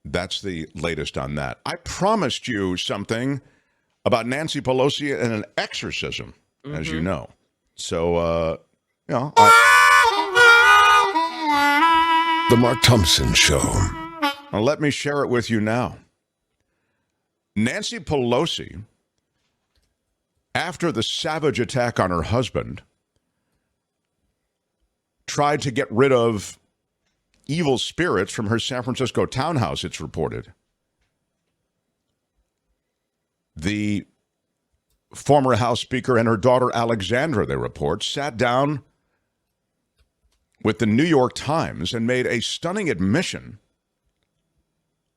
That's the latest on that. I promised you something about Nancy Pelosi and an exorcism, as you know. So, The Mark Thompson Show. Well, let me share it with you now. Nancy Pelosi, after the savage attack on her husband, tried to get rid of evil spirits from her San Francisco townhouse, it's reported. The former House Speaker and her daughter Alexandra, they report, sat down with the New York Times and made a stunning admission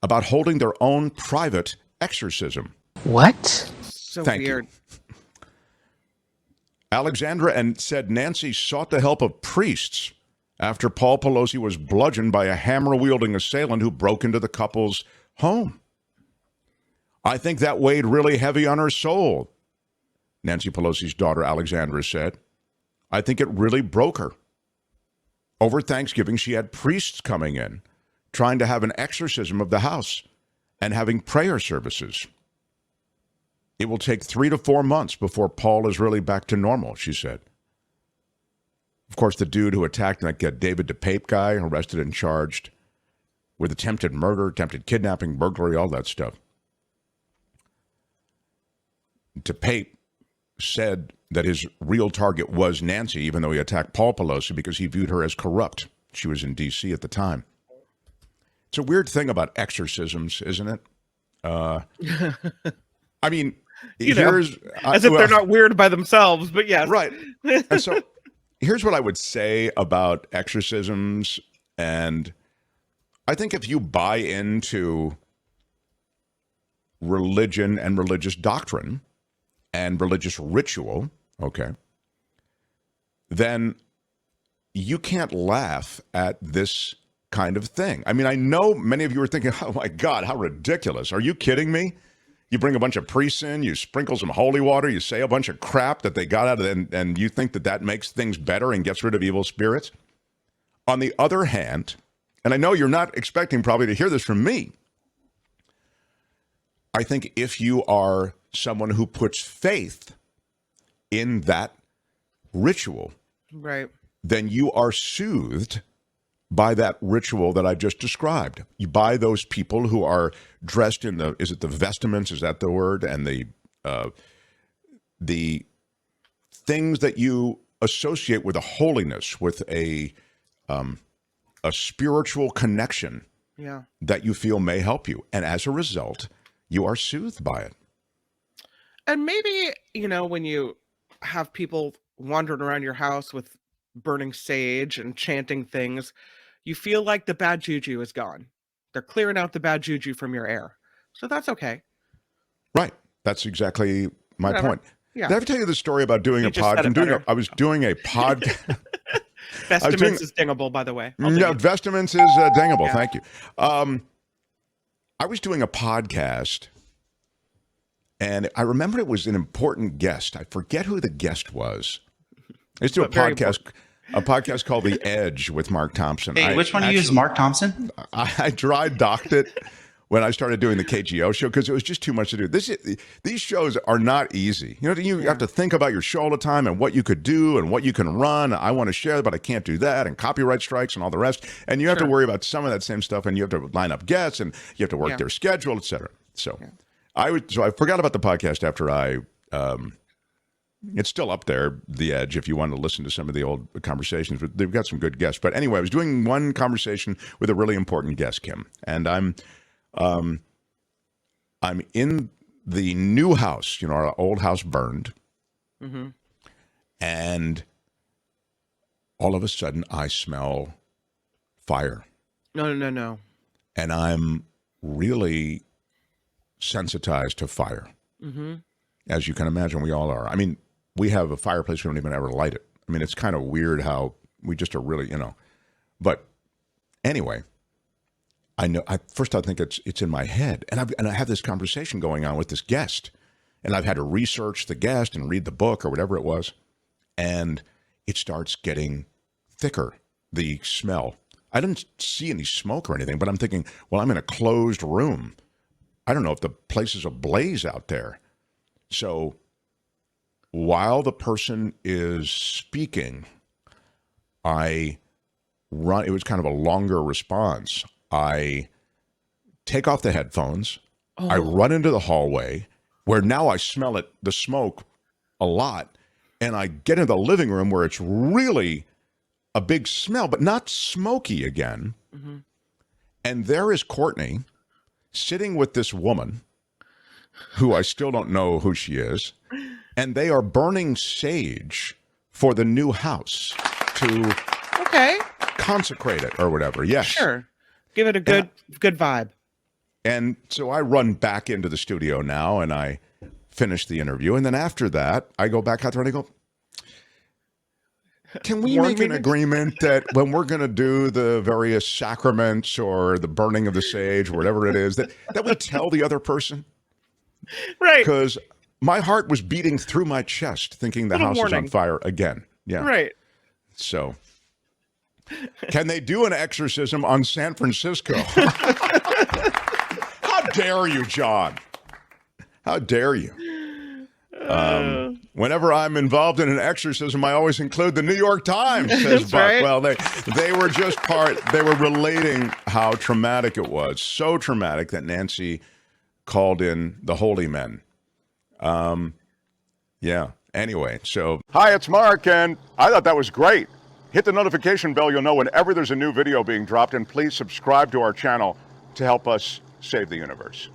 about holding their own private exorcism. What? So Thank weird. you. Alexandra and said Nancy sought the help of priests after Paul Pelosi was bludgeoned by a hammer-wielding assailant who broke into the couple's home. I think that weighed really heavy on her soul, Nancy Pelosi's daughter Alexandra said. I think it really broke her. Over Thanksgiving, she had priests coming in, trying to have an exorcism of the house and having prayer services. It will take 3 to 4 months before Paul is really back to normal, she said. Of course, the dude who attacked that David DePape guy, arrested and charged with attempted murder, attempted kidnapping, burglary, all that stuff. DePape said that his real target was Nancy, even though he attacked Paul Pelosi because he viewed her as corrupt. She was in D.C. at the time. It's a weird thing about exorcisms, isn't it? I mean, as if they're not weird by themselves, but yes. Right. And so here's what I would say about exorcisms. And I think if you buy into religion and religious doctrine and religious ritual, okay, then you can't laugh at this kind of thing. I mean, I know many of you are thinking, oh my God, how ridiculous. Are you kidding me? You bring a bunch of priests in, you sprinkle some holy water, you say a bunch of crap that they got out of it, and you think that that makes things better and gets rid of evil spirits? On the other hand, and I know you're not expecting probably to hear this from me, I think if you are someone who puts faith in that ritual, right, then you are soothed by that ritual that I just described. You buy those people who are dressed in the, is it the vestments? Is that the word? And the things that you associate with a holiness, with a spiritual connection that you feel may help you. And as a result, you are soothed by it. And maybe, when you have people wandering around your house with burning sage and chanting things, you feel like the bad juju is gone. They're clearing out the bad juju from your air. So that's okay. Right. That's exactly my point. Yeah. Did I ever tell you the story about doing a podcast? I was doing a podcast. Vestiments is dingable, by the way. No, Vestiments is dingable. Yeah. Thank you. I was doing a podcast, and I remember it was an important guest. I forget who the guest was. I used to do a podcast called The Edge with Mark Thompson. Hey, which one of you is Mark Thompson? I dry docked it when I started doing the KGO show because it was just too much to do. These shows are not easy. You have to think about your show all the time and what you could do and what you can run. I want to share, but I can't do that, and copyright strikes and all the rest. And you have to worry about some of that same stuff, and you have to line up guests, and you have to work their schedule, et cetera. So I forgot about the podcast after I it's still up there, The Edge, if you want to listen to some of the old conversations. But they've got some good guests. But anyway, I was doing one conversation with a really important guest, Kim. And I'm in the new house. Our old house burned. Mm-hmm. And all of a sudden, I smell fire. No. And I'm really sensitized to fire. Mm-hmm. As you can imagine, we all are. I mean, we have a fireplace. We don't even ever light it. I mean, it's kind of weird how we just are really, But anyway, I know. First, I think it's in my head, and I have this conversation going on with this guest, and I've had to research the guest and read the book or whatever it was, and it starts getting thicker. The smell. I didn't see any smoke or anything, but I'm thinking, well, I'm in a closed room. I don't know if the place is ablaze out there. So while the person is speaking, I run. It was kind of a longer response. I take off the headphones. I run into the hallway where now I smell the smoke a lot. And I get into the living room where it's really a big smell, but not smoky again. Mm-hmm. And there is Courtney sitting with this woman who I still don't know who she is. And they are burning sage for the new house to consecrate it or whatever. Yes. Sure. Give it a good vibe. And so I run back into the studio now and I finish the interview. And then after that, I go back out there and I go, can we make an agreement that when we're going to do the various sacraments or the burning of the sage or whatever it is, that we tell the other person? Right. Because my heart was beating through my chest thinking the house is on fire again. Yeah. Right. So can they do an exorcism on San Francisco? How dare you, John? How dare you? Whenever I'm involved in an exorcism, I always include the New York Times, says Buck. Right. Well, they were just they were relating how traumatic it was. So traumatic that Nancy called in the holy men. Yeah. Anyway, so. Hi, it's Mark, and I thought that was great. Hit the notification bell. You'll know whenever there's a new video being dropped, and please subscribe to our channel to help us save the universe.